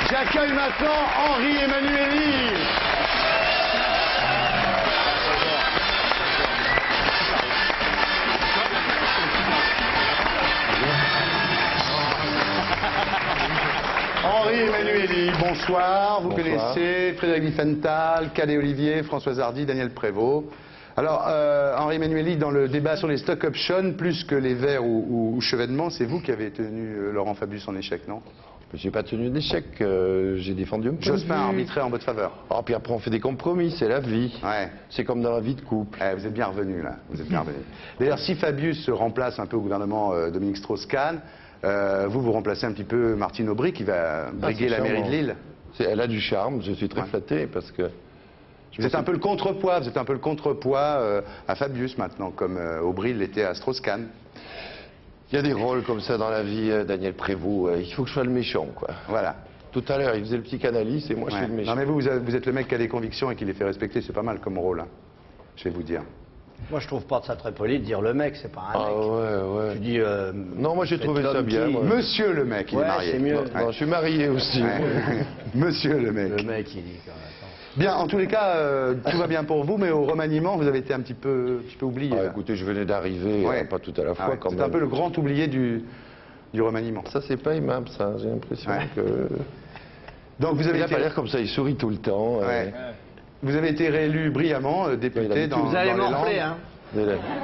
J'accueille maintenant Henri Emmanuelli. Henri Emmanuelli, bonsoir. Vous connaissez Frédéric Diefenthal, Cadet Olivier, Françoise Hardy, Daniel Prévost. Alors, Henri Emmanuelli, dans le débat sur les stock options, plus que les Verts ou Chevènement, c'est vous qui avez tenu Laurent Fabius en échec, non? J'ai pas tenu d'échec, j'ai défendu un peu. Jospin a arbitré en votre faveur. Oh, puis après on fait des compromis, c'est la vie. Ouais. C'est comme dans la vie de couple. Vous êtes bien revenu là, vous êtes bien revenu. D'ailleurs, si Fabius se remplace un peu au gouvernement Dominique Strauss-Kahn, vous remplacez un petit peu Martine Aubry qui va briguer la mairie de Lille. Elle a du charme, je suis très flatté parce que... Vous êtes un peu le contrepoids, à Fabius maintenant, comme Aubry l'était à Strauss-Kahn. Il y a des rôles comme ça dans la vie, Daniel Prévost, il faut que je sois le méchant, quoi. Voilà. Tout à l'heure, il faisait le petit canalis et moi je suis le méchant. Non mais vous êtes le mec qui a des convictions et qui les fait respecter, c'est pas mal comme rôle, hein. Je vais vous dire. Moi, je trouve pas ça très poli de dire le mec, c'est pas un mec. Ah ouais. Tu dis. Non, moi j'ai trouvé ça bien. Moi. Monsieur le mec, il est marié. C'est mieux. Non, je suis marié aussi. Monsieur le mec. Le mec, il dit quand même. Bien, en tous les cas, tout va bien pour vous, mais au remaniement, vous avez été un petit peu oublié. Écoutez, je venais d'arriver, pas tout à la fois quand même. C'est un peu le grand oublié du remaniement. Ça, c'est pas aimable, ça. J'ai l'impression que... Donc vous avez il n'a pas l'air comme ça, il sourit tout le temps. Vous avez été réélu brillamment, député dans les Landes. Vous allez morfler, hein.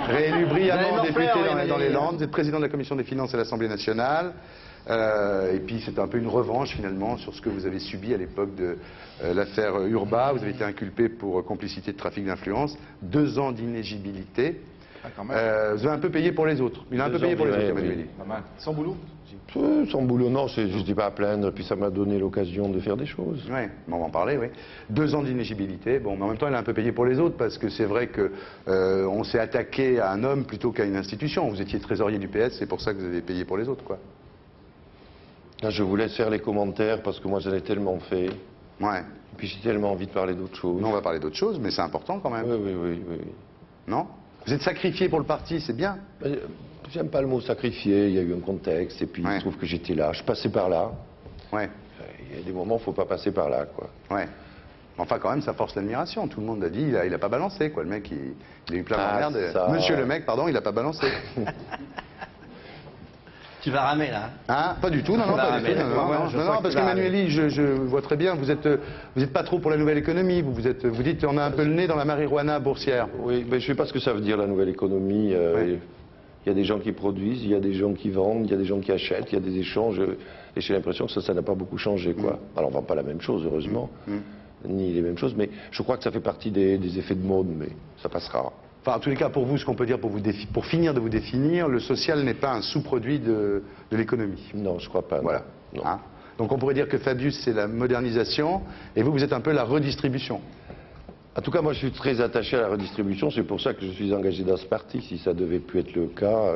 Réélu brillamment député dans les Landes. Vous êtes président de la Commission des Finances à l'Assemblée nationale. Et puis c'est un peu une revanche finalement sur ce que vous avez subi à l'époque de l'affaire Urba. Vous avez été inculpé pour complicité de trafic d'influence. 2 ans d'inéligibilité. Vous avez un peu payé pour les autres. Il a un peu payé pour les autres, Emmanuelli. Pas mal. Sans boulot? Sans boulot, non, je n'étais pas à plaindre, puis ça m'a donné l'occasion de faire des choses. Oui, on va en parler, oui. 2 ans d'inéligibilité, bon, mais en même temps, il a un peu payé pour les autres, parce que c'est vrai qu'on s'est attaqué à un homme plutôt qu'à une institution. Vous étiez trésorier du PS, c'est pour ça que vous avez payé pour les autres, quoi. Là, je vous laisse faire les commentaires, parce que moi, j'en ai tellement fait. Ouais. Et puis j'ai tellement envie de parler d'autres choses. Non, on va parler d'autres choses, mais c'est important quand même. Oui. Non? Vous êtes sacrifié pour le parti, c'est bien. J'aime pas le mot sacrifié, il y a eu un contexte, et puis je trouve que j'étais là, je passais par là. Ouais. Il y a des moments où il ne faut pas passer par là, quoi. Ouais. Enfin, quand même, ça force l'admiration. Tout le monde a dit, il a pas balancé, quoi. Le mec, il a eu plein d'emmerdes. Monsieur le mec, pardon, il a pas balancé. Tu vas ramer, là. Hein? Pas du tout, non, pas du tout. Non, parce qu'Emmanuelli, je vois très bien, vous êtes pas trop pour la nouvelle économie. Vous dites, on a un peu le nez dans la marijuana boursière. Oui, mais je sais pas ce que ça veut dire, la nouvelle économie. Il y a des gens qui produisent, il y a des gens qui vendent, il y a des gens qui achètent, il y a des échanges. Et j'ai l'impression que ça n'a pas beaucoup changé, quoi. Alors, on ne vend pas la même chose, heureusement, ni les mêmes choses, mais je crois que ça fait partie des effets de mode, mais ça passera. Enfin, en tous les cas, pour vous, ce qu'on peut dire pour finir de vous définir, le social n'est pas un sous-produit de l'économie. Non, je crois pas. Voilà. Non. Hein? Donc on pourrait dire que Fabius, c'est la modernisation, et vous êtes un peu la redistribution. En tout cas, moi, je suis très attaché à la redistribution. C'est pour ça que je suis engagé dans ce parti. Si ça devait plus être le cas,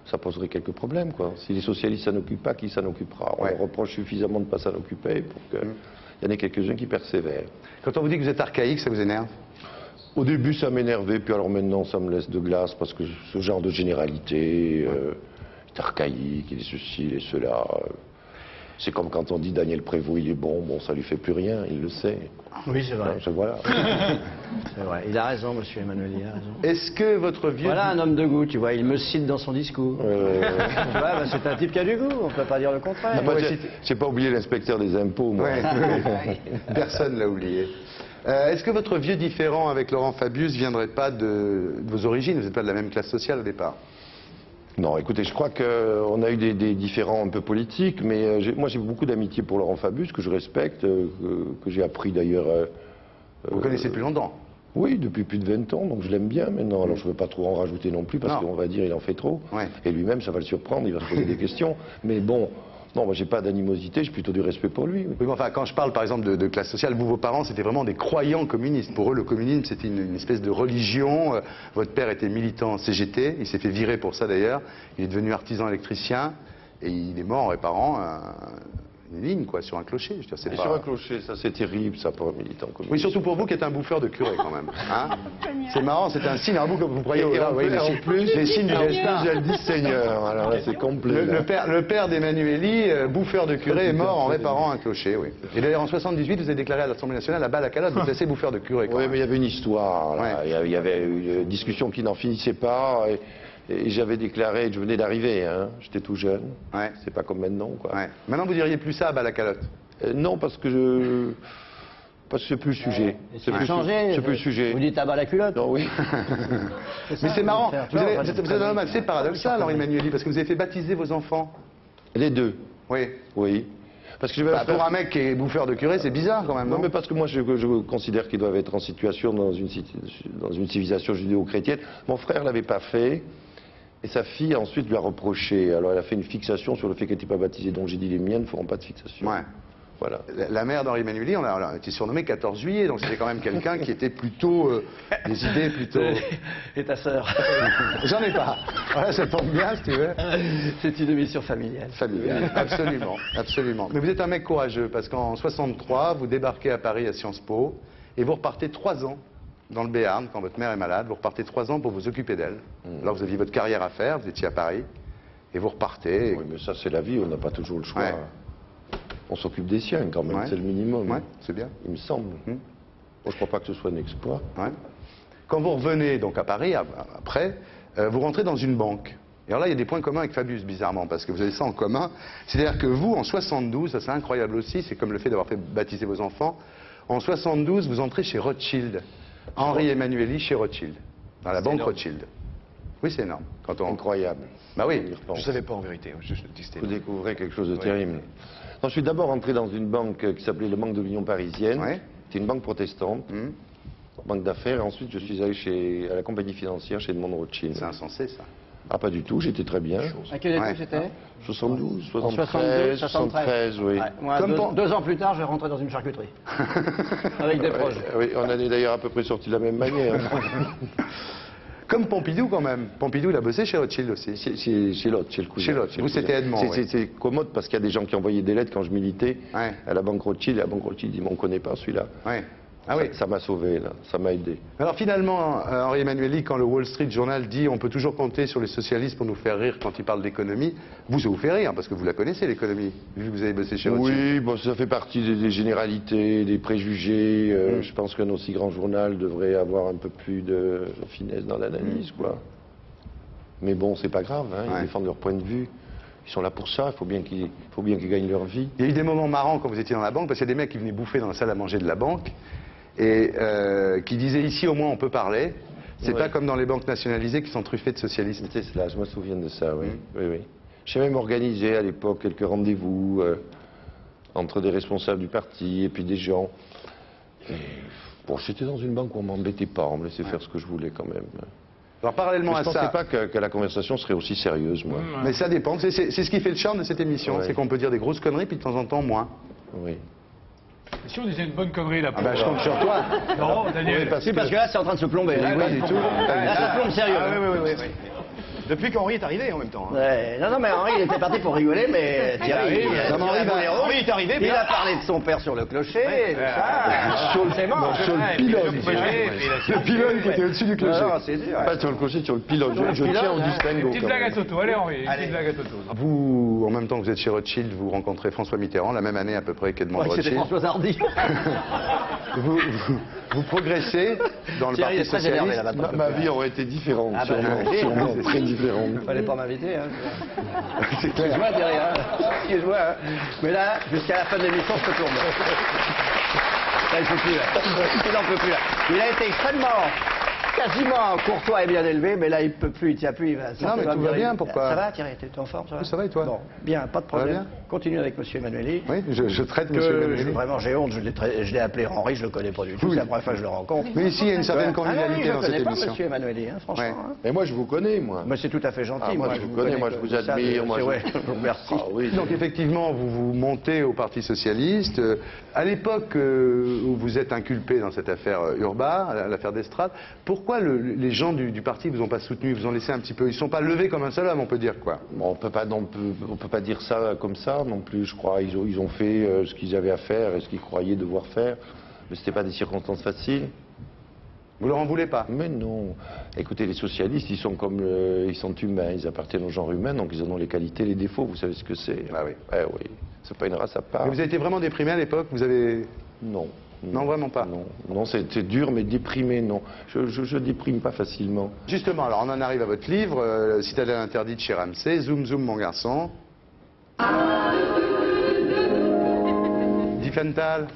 ça poserait quelques problèmes, quoi. Si les socialistes s'en occupent pas, qui s'en occupera? On leur reproche suffisamment de ne pas s'en occuper pour qu'il y en ait quelques-uns qui persévèrent. Quand on vous dit que vous êtes archaïque, ça vous énerve? Au début, ça m'énervait, puis alors maintenant, ça me laisse de glace, parce que ce genre de généralité, est archaïque, il est ceci, il est cela. C'est comme quand on dit Daniel Prévost, il est bon, ça lui fait plus rien, il le sait. Oui, c'est vrai. Voilà. C'est vrai. Il a raison, monsieur Emmanuel, il a raison. Est-ce que votre vieux... Voilà un homme de goût, tu vois, il me cite dans son discours. Tu vois, c'est un type qui a du goût, on ne peut pas dire le contraire. J'ai pas oublié l'inspecteur des impôts, moi. Personne l'a oublié. Est-ce que votre vieux différend avec Laurent Fabius ne viendrait pas de vos origines? Vous n'êtes pas de la même classe sociale au départ? Non, écoutez, je crois qu'on a eu des différends un peu politiques, mais moi j'ai beaucoup d'amitié pour Laurent Fabius, que je respecte, que j'ai appris d'ailleurs... Vous connaissez depuis longtemps? Oui, depuis plus de 20 ans, donc je l'aime bien maintenant. Alors je ne veux pas trop en rajouter non plus, parce qu'on va dire il en fait trop. Et lui-même, ça va le surprendre, il va se poser des questions. Mais bon... Non, moi j'ai pas d'animosité, j'ai plutôt du respect pour lui. Oui, mais enfin, quand je parle par exemple de classe sociale, vous, vos parents, c'était vraiment des croyants communistes. Pour eux, le communisme, c'était une espèce de religion. Votre père était militant CGT, il s'est fait virer pour ça d'ailleurs. Il est devenu artisan électricien et il est mort en réparant une ligne. ligne, quoi, sur un clocher. Je veux dire, c'est Et pas... sur un clocher, ça c'est terrible, ça, pour un militant communiste. Oui, surtout pour vous qui êtes un bouffeur de curé, quand même. Hein, c'est marrant, c'est un signe, vous croyez les signes du destin. J'ai le dit Seigneur, alors là c'est complet. Le père d'Emmanueli, bouffeur de curé, est mort en réparant un clocher, oui. Et d'ailleurs, en 78, vous avez déclaré à l'Assemblée nationale, à balle-à-calotte, vous placez bouffeur de curé. Oui, mais il y avait une histoire, là. Ouais. Il y avait une discussion qui n'en finissait pas, et j'avais déclaré, je venais d'arriver, hein. J'étais tout jeune, Ouais. c'est pas comme maintenant, quoi. Ouais. Maintenant, vous diriez plus ça à balle-à-calotte. Non, parce que c'est plus le sujet. C'est plus, c'est plus le sujet. Vous dites à bas la culotte. Non, oui. Mais c'est marrant, vous êtes un homme assez paradoxal, Henri Emmanueli, parce que vous avez fait baptiser vos enfants. Les deux, Oui. oui. Parce que je vais Bah, pour un mec qui est bouffeur de curé, c'est bizarre quand même, Non, non mais parce que moi, je considère qu'ils doivent être en situation dans une civilisation judéo-chrétienne. Mon frère l'avait pas fait, et sa fille ensuite lui a reproché. Alors elle a fait une fixation sur le fait qu'elle n'était pas baptisée. Donc j'ai dit, les miennes ne feront pas de fixation. Ouais. Voilà. La mère d'Henri Emmanueli, on a été surnommé 14 juillet, donc c'était quand même quelqu'un qui était plutôt... des idées plutôt... Et ta sœur. J'en ai pas. Voilà, ça tombe bien, si tu veux. C'est une émission familiale. Familial, absolument, absolument. Mais vous êtes un mec courageux, parce qu'en 63, vous débarquez à Paris à Sciences Po, et vous repartez 3 ans dans le Béarn, quand votre mère est malade, vous repartez 3 ans pour vous occuper d'elle. Alors vous aviez votre carrière à faire, vous étiez à Paris, et vous repartez... Oui, mais ça c'est la vie, on n'a pas toujours le choix. Ouais. On s'occupte des siens quand même, Ouais. c'est le minimum. Ouais, c'est bien. Il me semble. Moi je crois pas que ce soit un exploit. Ouais. Quand vous revenez donc à Paris, après, vous rentrez dans une banque. Et alors là, il y a des points communs avec Fabius, bizarrement, parce que vous avez ça en commun. C'est-à-dire que vous, en 72, ça c'est incroyable aussi, c'est comme le fait d'avoir fait baptiser vos enfants, en 72, vous entrez chez Rothschild. Henri Emmanueli chez Rothschild, dans la banque énorme. Rothschild. Oui, c'est énorme. Quand on... Incroyable. Bah oui. On y repense. Je savais pas en vérité. Je dis que c'était Vous découvrez quelque chose de Ouais. terrible. Non, je suis d'abord entré dans une banque qui s'appelait le Banque de l'Union Parisienne. Ouais. C'était une banque protestante, banque d'affaires. Et ensuite, je suis allé à la compagnie financière chez Edmond Rothschild. C'est insensé, ça. Ah, pas du tout, j'étais très bien. À quelle époque Ouais. c'était 72, En 73, 73, oui. Ouais, moi, Comme pour- 2 ans plus tard, je vais rentrer dans une charcuterie. Avec des projets. Oui, on est d'ailleurs à peu près sortis de la même manière. Comme Pompidou, quand même. Pompidou, il a bossé chez Rothschild aussi. Chez l'autre, chez le cousin. Chez l'autre. Vous, le c'était cousin. Edmond, C'est oui. c'est commode parce qu'il y a des gens qui envoyaient des lettres quand je militais Ouais. à la banque Rothschild. Et la banque Rothschild dit, mais on ne connaît pas celui-là. Ouais. Ah oui. Ça m'a sauvé, là. Ça m'a aidé. Alors finalement, Henri Emmanueli, quand le Wall Street Journal dit on peut toujours compter sur les socialistes pour nous faire rire quand ils parlent d'économie, vous, ça vous fait rire, parce que vous la connaissez, l'économie, vu que vous avez bossé chez Rothschild. Oui, bon, ça fait partie des généralités, des préjugés. Je pense qu'un aussi grand journal devrait avoir un peu plus de finesse dans l'analyse, quoi. Mais bon, c'est pas grave, hein, Ouais. ils défendent leur point de vue. Ils sont là pour ça, il faut bien qu'ils gagnent leur vie. Il y a eu des moments marrants quand vous étiez dans la banque, parce qu'il y a des mecs qui venaient bouffer dans la salle à manger de la banque, et qui disaient ici au moins on peut parler. C'est Ouais. pas comme dans les banques nationalisées qui sont truffées de socialistes. C'est cela, je me souviens de ça, oui. Oui, oui. J'ai même organisé à l'époque quelques rendez-vous entre des responsables du parti et puis des gens. Et, bon, j'étais dans une banque où on m'embêtait pas, on me laissait faire ce que je voulais quand même. Alors parallèlement Mais à je pensais ça, pas que la conversation serait aussi sérieuse, moi. mais ça dépend, c'est ce qui fait le charme de cette émission, Ouais. c'est qu'on peut dire des grosses conneries, puis de temps en temps moins. Oui. Si on disait une bonne connerie là Ah bah je compte sur toi. Non, Daniel. Si, parce que là, c'est en train de se plomber. Là, Oui, du tout. Là, ça plombe sérieux. Ah, oui. Depuis qu'Henri est arrivé en même temps. Hein. Ouais. Non, mais Henri, il était parti pour rigoler, mais Thierry, Non, mais Henri est arrivé. il a parlé de son père sur le clocher, et tout ça. C'est mort. Sur le pylône. Le pylône qui était au-dessus du clocher. Non, c'est dur. Pas sur le clocher, sur le pylône. Je pylône, tiens au hein. distinguo. Petite quand blague à même. Toto. Allez, Henri, une petite blague à Toto. Vous, en même temps que vous êtes chez Rothschild, vous rencontrez François Mitterrand, la même année à peu près qu'Edmond Ouais, C'était Rothschild. François Hardy. Vous progressez dans le Thierry Parti est très énervé socialiste. là-bas. Ma vie aurait été différente, Ah bah, sûrement très différente. Fallait pas m'inviter, hein. C'est clair. Je vois Thierry, hein. Je vois, hein. Mais là, jusqu'à la fin de l'émission, je te tourne. Là, il peut plus, là. Il n'en peut plus, là. Il a été extrêmement, quasiment courtois et bien élevé, mais là, il peut plus, il tient plus. Il va Non, mais tout va bien, pourquoi? Ça va, Thierry, t'es en forme, ça va? Oui, ça va, et toi? Bon, bien, pas de va problème. bien Continue avec Monsieur Emmanueli. Oui, je traite Monsieur Emmanueli. Vraiment, j'ai honte, je l'ai appelé Henri, je le connais pas du tout, Oui. c'est la première fois que je le rencontre. Mais ici, il y a une certaine Ah non, oui, convivialité je dans connais cette pas émission. Monsieur Emmanueli, hein, franchement. Ouais. Hein. Mais moi, je vous connais, moi. Mais c'est tout à fait gentil. Ah, moi, je vous connais, moi, je vous comme ça, admire, moi, c'est je- vrai, je vous remercie. Ah oui. Donc effectivement, vous vous montez au Parti Socialiste. À l'époque où vous êtes inculpé dans cette affaire Urbain, l'affaire d'Estrade, pourquoi les gens du parti vous ont pas soutenu, vous ont laissé un petit peu, ils ne sont pas levés comme un seul homme, on peut dire quoi. Bon, on peut pas dire ça comme ça. pas non plus, je crois. Ils ont fait ce qu'ils avaient à faire et ce qu'ils croyaient devoir faire. Mais ce n'était pas des circonstances faciles. Vous leur en voulez pas? Mais non. Écoutez, les socialistes, ils sont comme ils sont humains, ils appartiennent au genre humain, donc ils en ont les qualités, les défauts. Vous savez ce que c'est? Ah oui. Eh oui. C'est pas une race à part. Et vous avez été vraiment déprimé à l'époque? Vous avez... Non. Non, vraiment pas? Non, c'est dur, mais déprimé, non. Je déprime pas facilement. Justement, alors on en arrive à votre livre, Citadelle interdite chez Ramsay. Zoom, zoom, mon garçon. Diffenthal.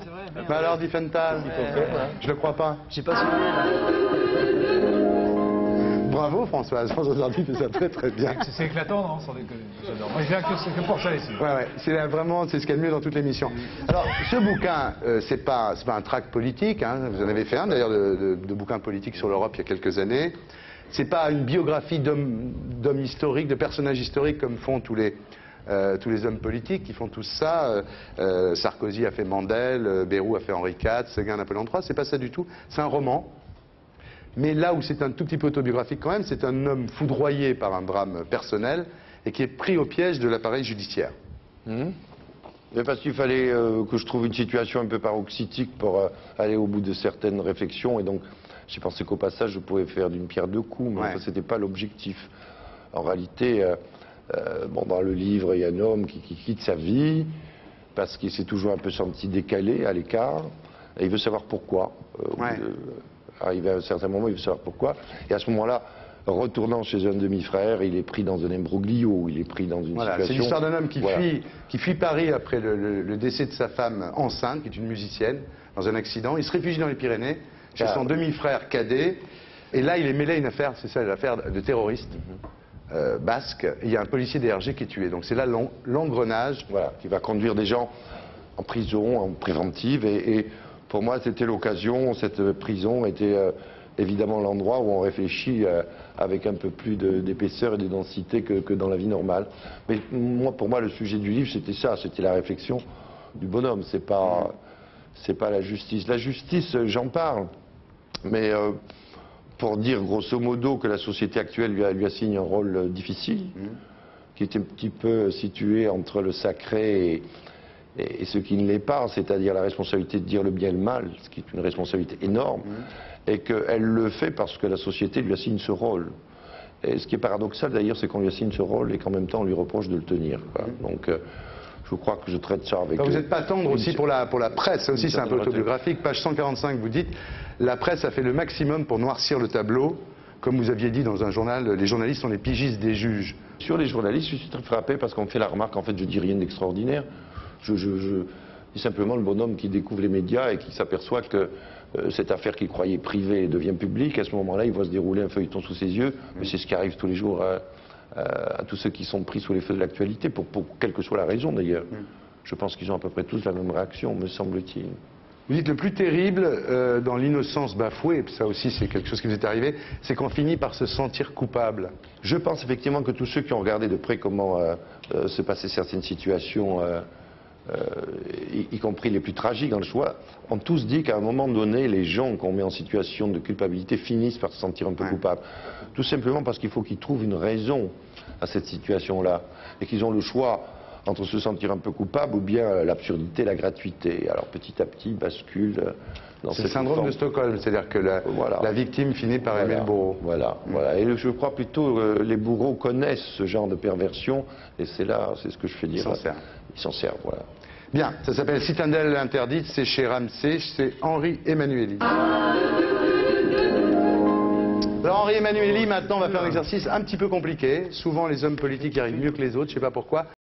Mais alors, Diffenthal, je le crois pas. J'ai pas souvenir. Bravo Françoise, Françoise Hardy fait ça très très bien. C'est éclatant, non? Sans déconner. J'adore. Moi, je viens que pour ça ici. Ouais, vraiment, c'est ce qu'il y a de mieux dans toute l'émission. Alors, ce bouquin, c'est pas un tract politique, hein. Vous en avez fait un d'ailleurs de bouquins politiques sur l'Europe il y a quelques années. C'est pas une biographie d'hommes historiques, de personnages historiques comme font tous les hommes politiques qui font tout ça. Sarkozy a fait Mandel, Bayrou a fait Henri IV, Séguin Napoléon III. C'est pas ça du tout. C'est un roman. Mais là où c'est un tout petit peu autobiographique quand même, c'est un homme foudroyé par un drame personnel et qui est pris au piège de l'appareil judiciaire. Mais parce qu'il fallait que je trouve une situation un peu paroxytique pour aller au bout de certaines réflexions. Et donc, j'ai pensé qu'au passage, je pouvais faire d'une pierre deux coups, mais ce n'était pas l'objectif. En réalité, dans le livre, il y a un homme qui quitte sa vie parce qu'il s'est toujours un peu senti décalé, à l'écart, et il veut savoir pourquoi. Arrivé à un certain moment, il veut savoir pourquoi. Et à ce moment-là, retournant chez un demi-frère, il est pris dans un imbroglio, il est pris dans une situation... C'est l'histoire d'un homme qui fuit Paris après le décès de sa femme enceinte, qui est une musicienne, dans un accident. Il se réfugie dans les Pyrénées, chez son demi-frère cadet. Et là, il est mêlé à une affaire, c'est ça, l'affaire de terroriste basque. Il y a un policier DRG qui est tué. Donc c'est là l'engrenage. Voilà, qui va conduire des gens en prison, en préventive. Et pour moi, c'était l'occasion, cette prison était évidemment l'endroit où on réfléchit avec un peu plus d'épaisseur et de densité que dans la vie normale. Mais pour moi, le sujet du livre, c'était ça, c'était la réflexion du bonhomme, c'est pas la justice. La justice, j'en parle, mais pour dire grosso modo que la société actuelle lui assigne un rôle difficile, qui est un petit peu situé entre le sacré et ce qui ne l'est pas, c'est-à-dire la responsabilité de dire le bien et le mal, ce qui est une responsabilité énorme, et qu'elle le fait parce que la société lui assigne ce rôle. Et ce qui est paradoxal d'ailleurs, c'est qu'on lui assigne ce rôle et qu'en même temps on lui reproche de le tenir. Donc je crois que je traite ça avec... Vous n'êtes pas tendre aussi pour la presse, ça aussi c'est un peu autobiographique. Page 145, vous dites « La presse a fait le maximum pour noircir le tableau. Comme vous aviez dit dans un journal, les journalistes sont les pigistes des juges. » Sur les journalistes, je suis très frappé parce qu'on me fait la remarque, en fait je dis rien d'extraordinaire. Je dis simplement le bonhomme qui découvre les médias et qui s'aperçoit que cette affaire qu'il croyait privée devient publique. À ce moment-là, il voit se dérouler un feuilleton sous ses yeux. Mais c'est ce qui arrive tous les jours à tous ceux qui sont pris sous les feux de l'actualité, pour quelle que soit la raison d'ailleurs. Je pense qu'ils ont à peu près tous la même réaction, me semble-t-il. Vous dites le plus terrible dans l'innocence bafouée, et ça aussi c'est quelque chose qui vous est arrivé, c'est qu'on finit par se sentir coupable. Je pense effectivement que tous ceux qui ont regardé de près comment se passaient certaines situations, y compris les plus tragiques dans le choix, ont tous dit qu'à un moment donné, les gens qu'on met en situation de culpabilité finissent par se sentir un peu coupables. Tout simplement parce qu'il faut qu'ils trouvent une raison à cette situation-là, et qu'ils ont le choix entre se sentir un peu coupable ou bien l'absurdité, la gratuité. Alors petit à petit, bascule dans C'est cette le syndrome forme. de Stockholm, c'est-à-dire que la victime finit par aimer le bourreau. Voilà. Et je crois plutôt les bourreaux connaissent ce genre de perversion, et c'est ce que je fais dire. Ils s'en servent, voilà. Bien, ça s'appelle Citadelle interdite, c'est chez Ramsay, c'est Henri Emmanuelli. Alors Henri Emmanuelli, maintenant on va faire un exercice un petit peu compliqué. Souvent les hommes politiques y arrivent mieux que les autres, je ne sais pas pourquoi.